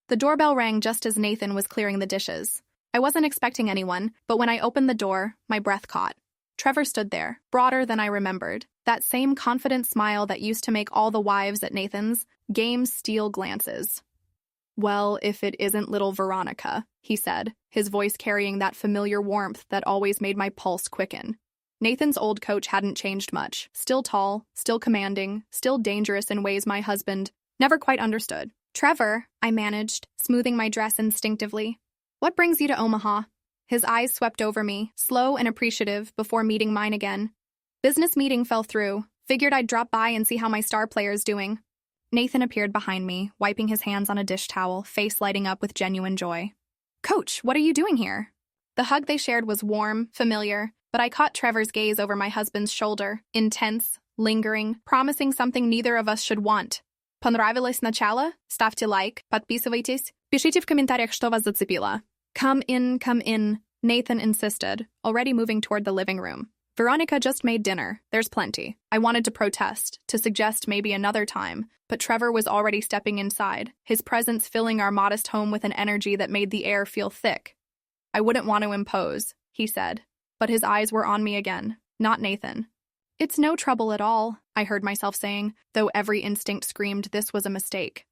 The doorbell rang just as Nathan was clearing the dishes. I wasn't expecting anyone, but when I opened the door, my breath caught. Trevor stood there, broader than I remembered. That same confident smile that used to make all the wives at Nathan's games steal glances. "Well, if it isn't little Veronica," he said, his voice carrying that familiar warmth that always made my pulse quicken. Nathan's old coach hadn't changed much. Still tall, still commanding, still dangerous in ways my husband never quite understood. "Trevor," I managed, smoothing my dress instinctively. "What brings you to Omaha?" His eyes swept over me, slow and appreciative, before meeting mine again. "Business meeting fell through. Figured I'd drop by and see how my star player's doing." Nathan appeared behind me, wiping his hands on a dish towel, face lighting up with genuine joy. "Coach, what are you doing here?" The hug they shared was warm, familiar, but I caught Trevor's gaze over my husband's shoulder, intense, lingering, promising something neither of us should want. "Понравилось начало? Ставьте лайк, подписывайтесь, пишите в комментариях, что вас зацепило." Come in, Nathan insisted, already moving toward the living room. "Veronica just made dinner. There's plenty." I wanted to protest, to suggest maybe another time, but Trevor was already stepping inside, his presence filling our modest home with an energy that made the air feel thick. "I wouldn't want to impose," he said, but his eyes were on me again, not Nathan. "It's no trouble at all," I heard myself saying, though every instinct screamed this was a mistake.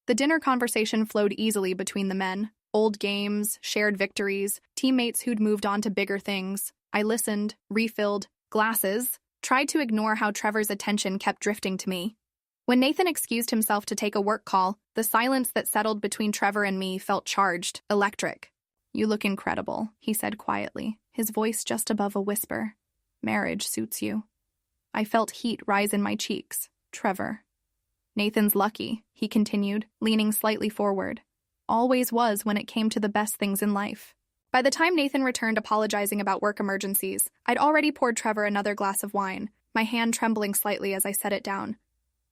The dinner conversation flowed easily between the men. Old games, shared victories, teammates who'd moved on to bigger things. I listened, refilled, glasses, tried to ignore how Trevor's attention kept drifting to me. When Nathan excused himself to take a work call, the silence that settled between Trevor and me felt charged, electric. "You look incredible," he said quietly, his voice just above a whisper. "Marriage suits you." I felt heat rise in my cheeks. "Trevor." "Nathan's lucky," he continued, leaning slightly forward. "Always was when it came to the best things in life." By the time Nathan returned apologizing about work emergencies, I'd already poured Trevor another glass of wine, my hand trembling slightly as I set it down.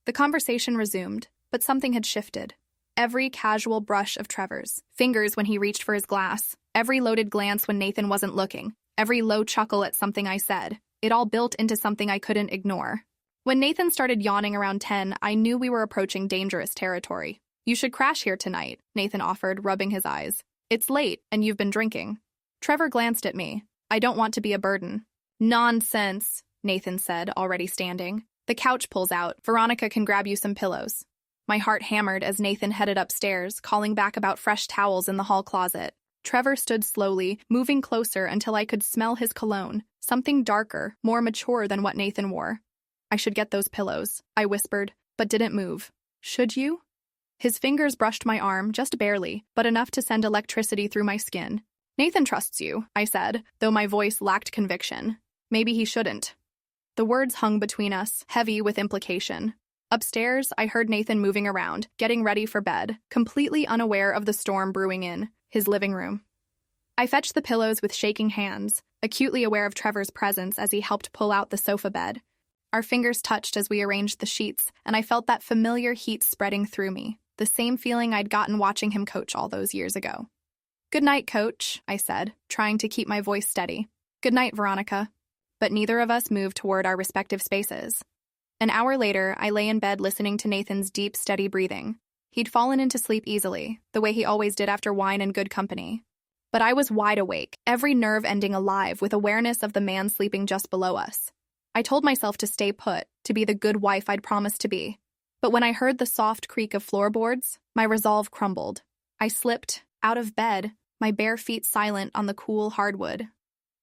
The conversation resumed, but something had shifted. Every casual brush of Trevor's, fingers when he reached for his glass, every loaded glance when Nathan wasn't looking, every low chuckle at something I said, it all built into something I couldn't ignore. When Nathan started yawning around 10, I knew we were approaching dangerous territory. "You should crash here tonight," Nathan offered, rubbing his eyes. "It's late, and you've been drinking." Trevor glanced at me. "I don't want to be a burden." "Nonsense," Nathan said, already standing. "The couch pulls out. Veronica can grab you some pillows." My heart hammered as Nathan headed upstairs, calling back about fresh towels in the hall closet. Trevor stood slowly, moving closer until I could smell his cologne, something darker, more mature than what Nathan wore. "I should get those pillows," I whispered, but didn't move. "Should you?" His fingers brushed my arm, just barely, but enough to send electricity through my skin. "Nathan trusts you," I said, though my voice lacked conviction. "Maybe he shouldn't." The words hung between us, heavy with implication. Upstairs, I heard Nathan moving around, getting ready for bed, completely unaware of the storm brewing in his living room. I fetched the pillows with shaking hands, acutely aware of Trevor's presence as he helped pull out the sofa bed. Our fingers touched as we arranged the sheets, and I felt that familiar heat spreading through me, the same feeling I'd gotten watching him coach all those years ago. "Good night, Coach," I said, trying to keep my voice steady. "Good night, Veronica." But neither of us moved toward our respective spaces. An hour later, I lay in bed listening to Nathan's deep, steady breathing. He'd fallen into sleep easily, the way he always did after wine and good company. But I was wide awake, every nerve ending alive with awareness of the man sleeping just below us. I told myself to stay put, to be the good wife I'd promised to be. But when I heard the soft creak of floorboards, my resolve crumbled. I slipped, out of bed, my bare feet silent on the cool hardwood.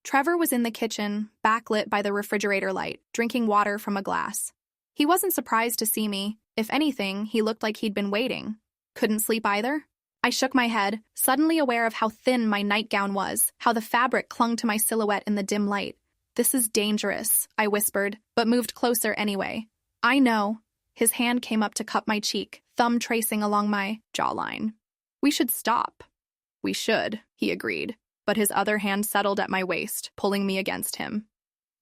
Trevor was in the kitchen, backlit by the refrigerator light, drinking water from a glass. He wasn't surprised to see me. If anything, he looked like he'd been waiting. Couldn't sleep either? I shook my head, suddenly aware of how thin my nightgown was, how the fabric clung to my silhouette in the dim light. "This is dangerous," I whispered, but moved closer anyway. "I know." His hand came up to cup my cheek, thumb tracing along my jawline. "We should stop." "We should," he agreed, but his other hand settled at my waist, pulling me against him.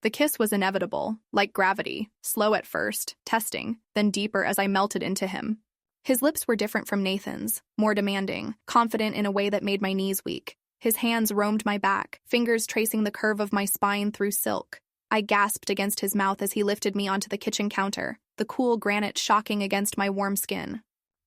The kiss was inevitable, like gravity, slow at first, testing, then deeper as I melted into him. His lips were different from Nathan's, more demanding, confident in a way that made my knees weak. His hands roamed my back, fingers tracing the curve of my spine through silk. I gasped against his mouth as he lifted me onto the kitchen counter, the cool granite shocking against my warm skin.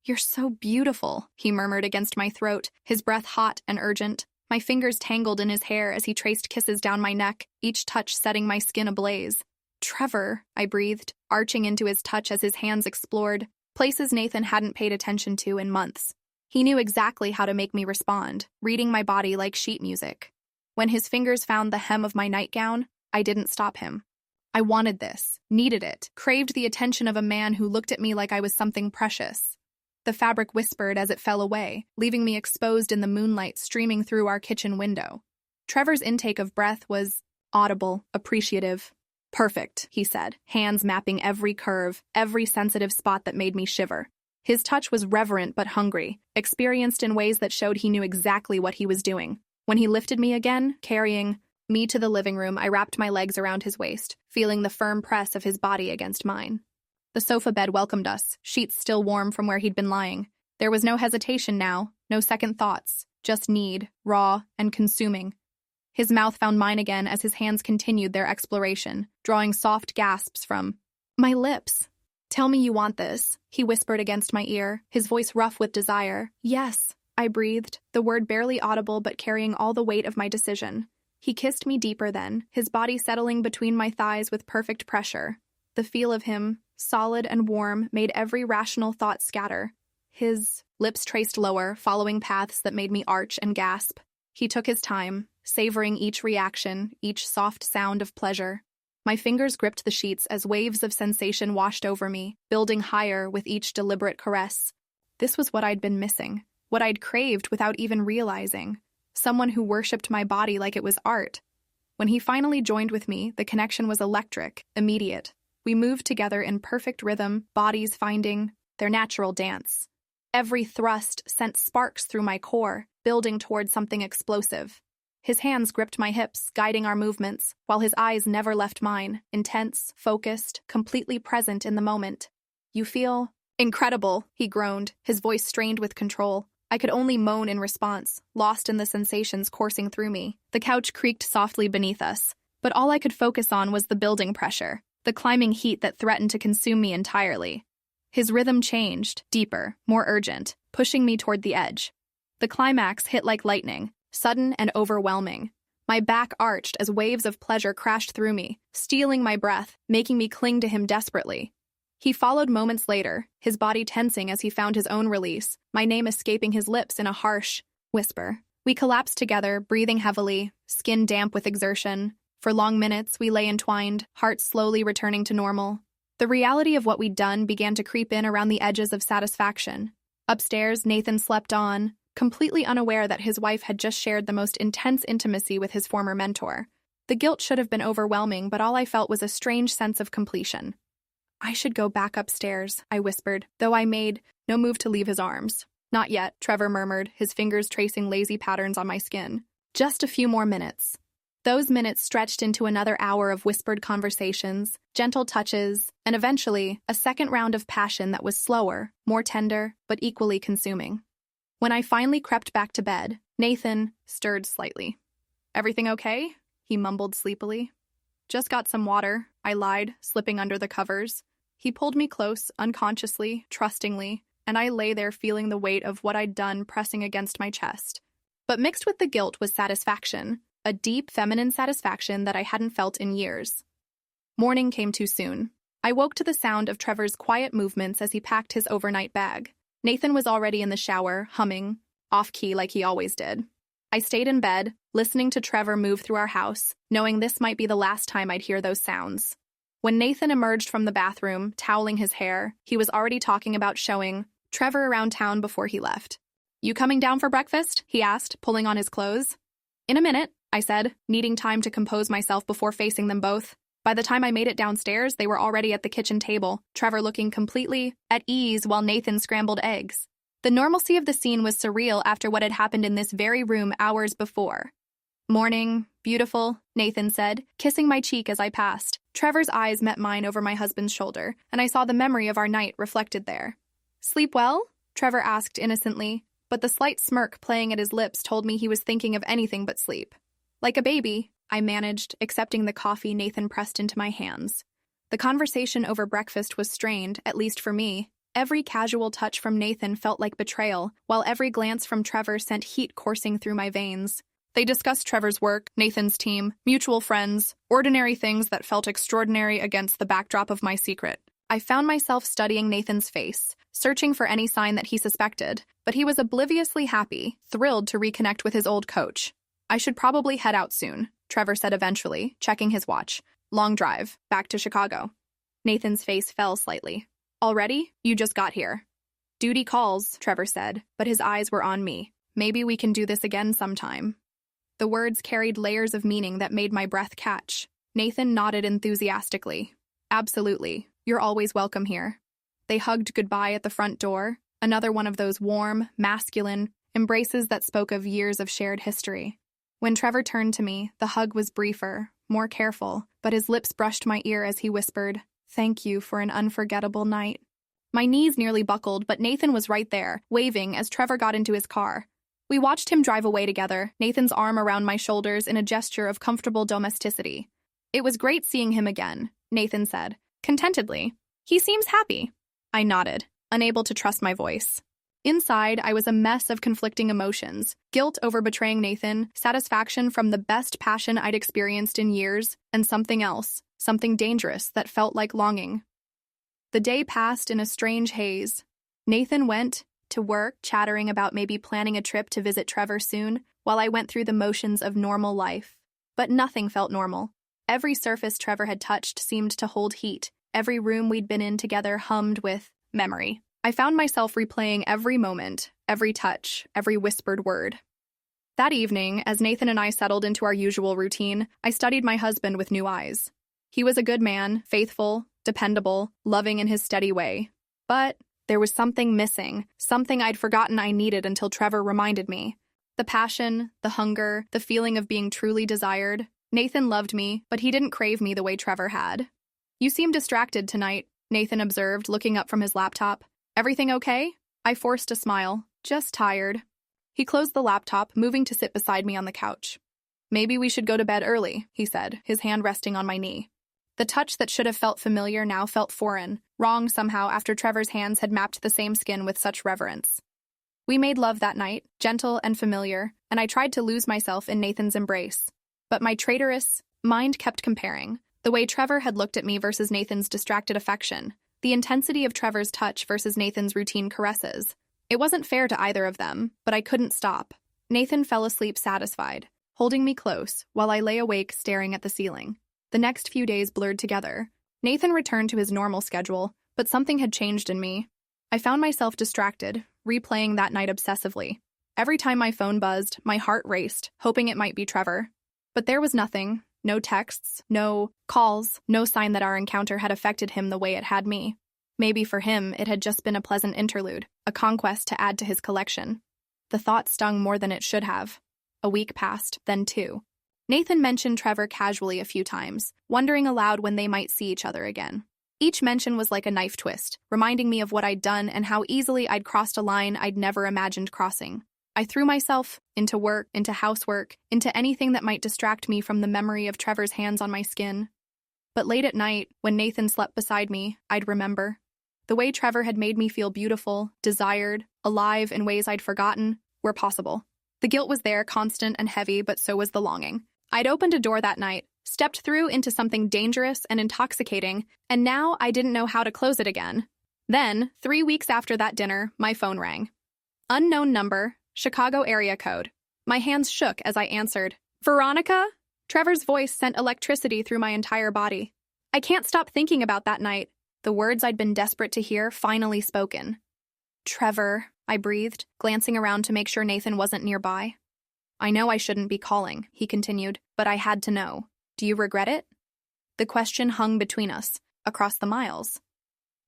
"You're so beautiful," he murmured against my throat, his breath hot and urgent. My fingers tangled in his hair as he traced kisses down my neck, each touch setting my skin ablaze. "Trevor," I breathed, arching into his touch as his hands explored, places Nathan hadn't paid attention to in months. He knew exactly how to make me respond, reading my body like sheet music. When his fingers found the hem of my nightgown, I didn't stop him. I wanted this, needed it, craved the attention of a man who looked at me like I was something precious. The fabric whispered as it fell away, leaving me exposed in the moonlight streaming through our kitchen window. Trevor's intake of breath was audible, appreciative. "Perfect," he said, hands mapping every curve, every sensitive spot that made me shiver. His touch was reverent but hungry, experienced in ways that showed he knew exactly what he was doing. When he lifted me again, carrying me to the living room, I wrapped my legs around his waist, feeling the firm press of his body against mine. The sofa bed welcomed us, sheets still warm from where he'd been lying. There was no hesitation now, no second thoughts, just need, raw and consuming. His mouth found mine again as his hands continued their exploration, drawing soft gasps from my lips. "Tell me you want this," he whispered against my ear, his voice rough with desire. "Yes," I breathed, the word barely audible but carrying all the weight of my decision. He kissed me deeper then, his body settling between my thighs with perfect pressure. The feel of him, solid and warm, made every rational thought scatter. His lips traced lower, following paths that made me arch and gasp. He took his time, savoring each reaction, each soft sound of pleasure. My fingers gripped the sheets as waves of sensation washed over me, building higher with each deliberate caress. This was what I'd been missing, what I'd craved without even realizing. Someone who worshipped my body like it was art. When he finally joined with me, the connection was electric, immediate. We moved together in perfect rhythm, bodies finding their natural dance. Every thrust sent sparks through my core, building toward something explosive. His hands gripped my hips, guiding our movements, while his eyes never left mine, intense, focused, completely present in the moment. "You feel incredible," he groaned, his voice strained with control. I could only moan in response, lost in the sensations coursing through me. The couch creaked softly beneath us, but all I could focus on was the building pressure, the climbing heat that threatened to consume me entirely. His rhythm changed, deeper, more urgent, pushing me toward the edge. The climax hit like lightning, sudden and overwhelming. My back arched as waves of pleasure crashed through me, stealing my breath, making me cling to him desperately. He followed moments later, his body tensing as he found his own release, my name escaping his lips in a harsh whisper. We collapsed together, breathing heavily, skin damp with exertion. For long minutes, we lay entwined, hearts slowly returning to normal. The reality of what we'd done began to creep in around the edges of satisfaction. Upstairs, Nathan slept on, completely unaware that his wife had just shared the most intense intimacy with his former mentor. The guilt should have been overwhelming, but all I felt was a strange sense of completion. "I should go back upstairs," I whispered, though I made no move to leave his arms. "Not yet," Trevor murmured, his fingers tracing lazy patterns on my skin. "Just a few more minutes." Those minutes stretched into another hour of whispered conversations, gentle touches, and eventually, a second round of passion that was slower, more tender, but equally consuming. When I finally crept back to bed, Nathan stirred slightly. "Everything okay?" he mumbled sleepily. "Just got some water," I lied, slipping under the covers. He pulled me close, unconsciously, trustingly, and I lay there feeling the weight of what I'd done pressing against my chest. But mixed with the guilt was satisfaction, a deep, feminine satisfaction that I hadn't felt in years. Morning came too soon. I woke to the sound of Trevor's quiet movements as he packed his overnight bag. Nathan was already in the shower, humming, off-key like he always did. I stayed in bed, listening to Trevor move through our house, knowing this might be the last time I'd hear those sounds. When Nathan emerged from the bathroom, toweling his hair, he was already talking about showing Trevor around town before he left. "You coming down for breakfast?" he asked, pulling on his clothes. "In a minute," I said, needing time to compose myself before facing them both. By the time I made it downstairs, they were already at the kitchen table, Trevor looking completely at ease while Nathan scrambled eggs. The normalcy of the scene was surreal after what had happened in this very room hours before. "Morning, beautiful," Nathan said, kissing my cheek as I passed. Trevor's eyes met mine over my husband's shoulder, and I saw the memory of our night reflected there. "Sleep well?" Trevor asked innocently, but the slight smirk playing at his lips told me he was thinking of anything but sleep. "Like a baby," I managed, accepting the coffee Nathan pressed into my hands. The conversation over breakfast was strained, at least for me. Every casual touch from Nathan felt like betrayal, while every glance from Trevor sent heat coursing through my veins. They discussed Trevor's work, Nathan's team, mutual friends, ordinary things that felt extraordinary against the backdrop of my secret. I found myself studying Nathan's face, searching for any sign that he suspected, but he was obliviously happy, thrilled to reconnect with his old coach. I should probably head out soon, Trevor said eventually, checking his watch. Long drive, back to Chicago. Nathan's face fell slightly. Already? You just got here. Duty calls, Trevor said, but his eyes were on me. Maybe we can do this again sometime. The words carried layers of meaning that made my breath catch. Nathan nodded enthusiastically. Absolutely. You're always welcome here. They hugged goodbye at the front door, another one of those warm, masculine embraces that spoke of years of shared history. When Trevor turned to me, the hug was briefer, more careful, but his lips brushed my ear as he whispered, "Thank you for an unforgettable night." My knees nearly buckled, but Nathan was right there, waving as Trevor got into his car. We watched him drive away together, Nathan's arm around my shoulders in a gesture of comfortable domesticity. "It was great seeing him again," Nathan said, contentedly. "He seems happy." I nodded, unable to trust my voice. Inside, I was a mess of conflicting emotions, guilt over betraying Nathan, satisfaction from the best passion I'd experienced in years, and something else, something dangerous that felt like longing. The day passed in a strange haze. Nathan went to work, chattering about maybe planning a trip to visit Trevor soon, while I went through the motions of normal life. But nothing felt normal. Every surface Trevor had touched seemed to hold heat. Every room we'd been in together hummed with memory. I found myself replaying every moment, every touch, every whispered word. That evening, as Nathan and I settled into our usual routine, I studied my husband with new eyes. He was a good man, faithful, dependable, loving in his steady way. But there was something missing, something I'd forgotten I needed until Trevor reminded me. The passion, the hunger, the feeling of being truly desired. Nathan loved me, but he didn't crave me the way Trevor had. "You seem distracted tonight," Nathan observed, looking up from his laptop. "Everything okay?" I forced a smile. "Just tired." He closed the laptop, moving to sit beside me on the couch. "Maybe we should go to bed early," he said, his hand resting on my knee. The touch that should have felt familiar now felt foreign, wrong somehow after Trevor's hands had mapped the same skin with such reverence. We made love that night, gentle and familiar, and I tried to lose myself in Nathan's embrace. But my traitorous mind kept comparing. The way Trevor had looked at me versus Nathan's distracted affection. The intensity of Trevor's touch versus Nathan's routine caresses. It wasn't fair to either of them, but I couldn't stop. Nathan fell asleep satisfied, holding me close, while I lay awake staring at the ceiling. The next few days blurred together. Nathan returned to his normal schedule, but something had changed in me. I found myself distracted, replaying that night obsessively. Every time my phone buzzed, my heart raced, hoping it might be Trevor. But there was nothing. No texts, no calls, no sign that our encounter had affected him the way it had me. Maybe for him, it had just been a pleasant interlude, a conquest to add to his collection. The thought stung more than it should have. A week passed, then 2. Nathan mentioned Trevor casually a few times, wondering aloud when they might see each other again. Each mention was like a knife twist, reminding me of what I'd done and how easily I'd crossed a line I'd never imagined crossing. I threw myself into work, into housework, into anything that might distract me from the memory of Trevor's hands on my skin. But late at night, when Nathan slept beside me, I'd remember. The way Trevor had made me feel beautiful, desired, alive in ways I'd forgotten were possible. The guilt was there, constant and heavy, but so was the longing. I'd opened a door that night, stepped through into something dangerous and intoxicating, and now I didn't know how to close it again. Then, 3 weeks after that dinner, my phone rang. Unknown number, Chicago area code. My hands shook as I answered. "Veronica?" Trevor's voice sent electricity through my entire body. I can't stop thinking about that night, the words I'd been desperate to hear finally spoken. "Trevor," I breathed, glancing around to make sure Nathan wasn't nearby. "I know I shouldn't be calling," he continued, "but I had to know. Do you regret it?" The question hung between us, across the miles.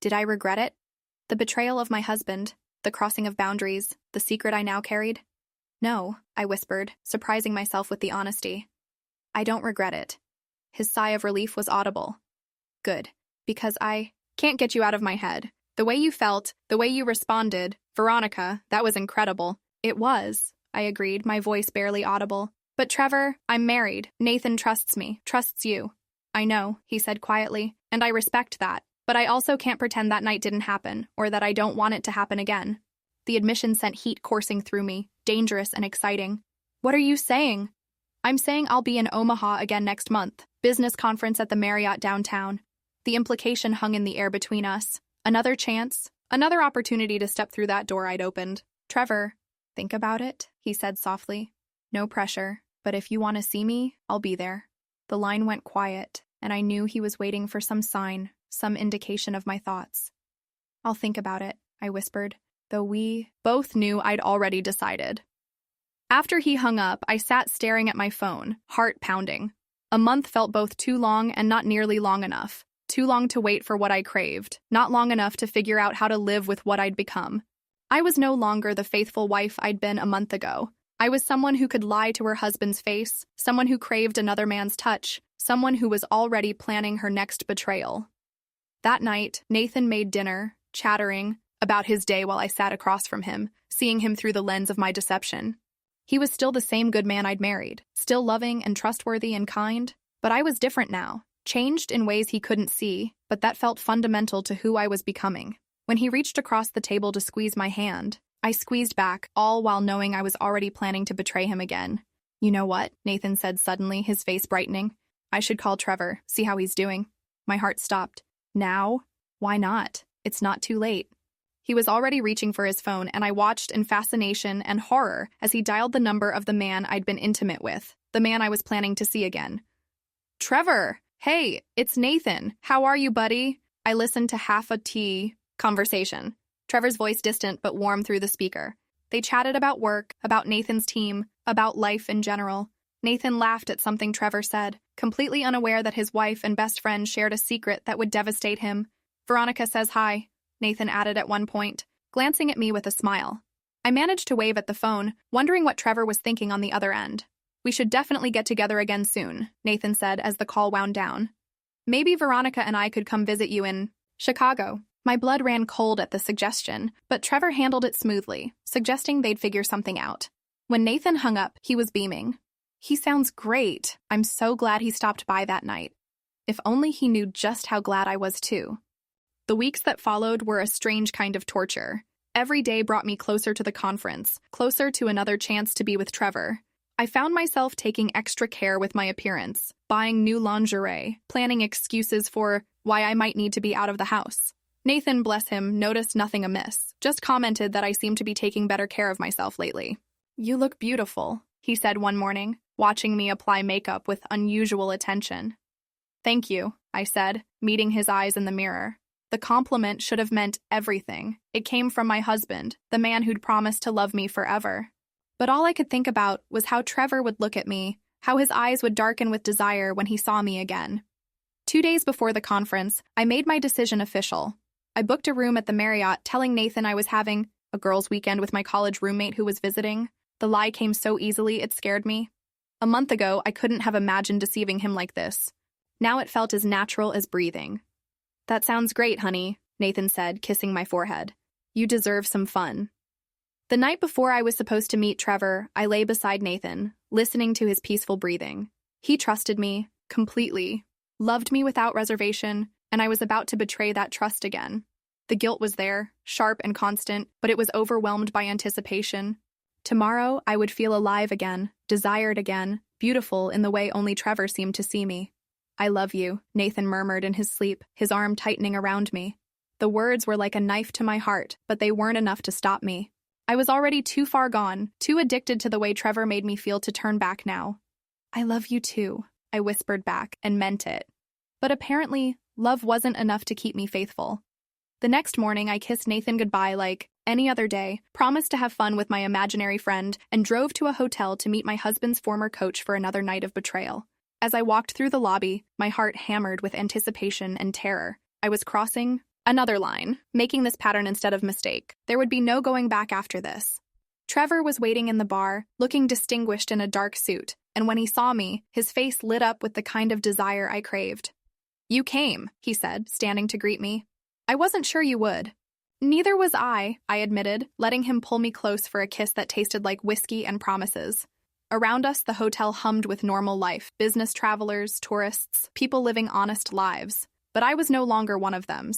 Did I regret it? The betrayal of my husband, the crossing of boundaries, the secret I now carried? "No," I whispered, surprising myself with the honesty. "I don't regret it." His sigh of relief was audible. "Good, because I can't get you out of my head. The way you felt, the way you responded, Veronica, that was incredible." "It was," I agreed, my voice barely audible. "But Trevor, I'm married. Nathan trusts me, trusts you." "I know," he said quietly, "and I respect that. But I also can't pretend that night didn't happen, or that I don't want it to happen again. The admission sent heat coursing through me, dangerous and exciting. What are you saying? I'm saying I'll be in Omaha again next month, business conference at the Marriott downtown. The implication hung in the air between us. Another chance, another opportunity to step through that door I'd opened. Trevor, think about it, he said softly. No pressure, but if you want to see me, I'll be there. The line went quiet, and I knew he was waiting for some sign, some indication of my thoughts. I'll think about it, I whispered, though we both knew I'd already decided. After he hung up, I sat staring at my phone, heart pounding. A month felt both too long and not nearly long enough. Too long to wait for what I craved, not long enough to figure out how to live with what I'd become. I was no longer the faithful wife I'd been a month ago. I was someone who could lie to her husband's face, someone who craved another man's touch, someone who was already planning her next betrayal. That night, Nathan made dinner, chattering about his day while I sat across from him, seeing him through the lens of my deception. He was still the same good man I'd married, still loving and trustworthy and kind, but I was different now, changed in ways he couldn't see, but that felt fundamental to who I was becoming. When he reached across the table to squeeze my hand, I squeezed back, all while knowing I was already planning to betray him again. You know what? Nathan said suddenly, his face brightening. I should call Trevor, see how he's doing. My heart stopped. Now? Why not? It's not too late. He was already reaching for his phone, and I watched in fascination and horror as he dialed the number of the man I'd been intimate with, the man I was planning to see again. Trevor! Hey, it's Nathan. How are you, buddy? I listened to half a tea conversation. Trevor's voice distant but warm through the speaker. They chatted about work, about Nathan's team, about life in general. Nathan laughed at something Trevor said, completely unaware that his wife and best friend shared a secret that would devastate him. Veronica says hi, Nathan added at one point, glancing at me with a smile. I managed to wave at the phone, wondering what Trevor was thinking on the other end. We should definitely get together again soon, Nathan said as the call wound down. Maybe Veronica and I could come visit you in Chicago. My blood ran cold at the suggestion, but Trevor handled it smoothly, suggesting they'd figure something out. When Nathan hung up, he was beaming. He sounds great. I'm so glad he stopped by that night. If only he knew just how glad I was too. The weeks that followed were a strange kind of torture. Every day brought me closer to the conference, closer to another chance to be with Trevor. I found myself taking extra care with my appearance, buying new lingerie, planning excuses for why I might need to be out of the house. Nathan, bless him, noticed nothing amiss, just commented that I seemed to be taking better care of myself lately. You look beautiful, he said one morning, watching me apply makeup with unusual attention. Thank you, I said, meeting his eyes in the mirror. The compliment should have meant everything. It came from my husband, the man who'd promised to love me forever. But all I could think about was how Trevor would look at me, how his eyes would darken with desire when he saw me again. 2 days before the conference, I made my decision official. I booked a room at the Marriott, telling Nathan I was having a girls' weekend with my college roommate who was visiting. The lie came so easily it scared me. A month ago, I couldn't have imagined deceiving him like this. Now it felt as natural as breathing. That sounds great, honey, Nathan said, kissing my forehead. You deserve some fun. The night before I was supposed to meet Trevor, I lay beside Nathan, listening to his peaceful breathing. He trusted me, completely, loved me without reservation, and I was about to betray that trust again. The guilt was there, sharp and constant, but it was overwhelmed by anticipation. Tomorrow, I would feel alive again, desired again, beautiful in the way only Trevor seemed to see me. I love you, Nathan murmured in his sleep, his arm tightening around me. The words were like a knife to my heart, but they weren't enough to stop me. I was already too far gone, too addicted to the way Trevor made me feel to turn back now. I love you too, I whispered back, and meant it. But apparently, love wasn't enough to keep me faithful. The next morning, I kissed Nathan goodbye like any other day, promised to have fun with my imaginary friend, and drove to a hotel to meet my husband's former coach for another night of betrayal. As I walked through the lobby, my heart hammered with anticipation and terror. I was crossing another line, making this pattern instead of mistake. There would be no going back after this. Trevor was waiting in the bar, looking distinguished in a dark suit, and when he saw me, his face lit up with the kind of desire I craved. You came, he said, standing to greet me. I wasn't sure you would. Neither was I admitted, letting him pull me close for a kiss that tasted like whiskey and promises. Around us, the hotel hummed with normal life, business travelers, tourists, people living honest lives. but I was no longer one of them.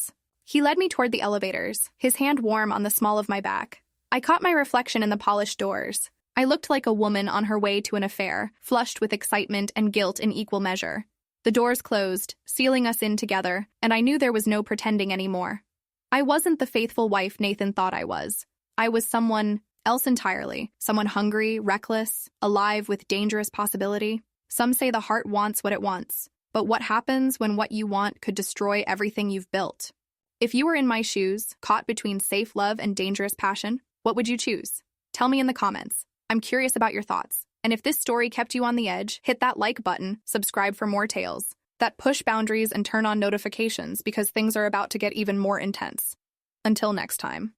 He led me toward the elevators, his hand warm on the small of my back. I caught my reflection in the polished doors. I looked like a woman on her way to an affair, flushed with excitement and guilt in equal measure. The doors closed, sealing us in together, and I knew there was no pretending anymore. I wasn't the faithful wife Nathan thought I was. I was someone else entirely, someone hungry, reckless, alive with dangerous possibility. Some say the heart wants what it wants, but what happens when what you want could destroy everything you've built? If you were in my shoes, caught between safe love and dangerous passion, what would you choose? Tell me in the comments. I'm curious about your thoughts. And if this story kept you on the edge, hit that like button, subscribe for more tales that push boundaries and turn on notifications because things are about to get even more intense. Until next time.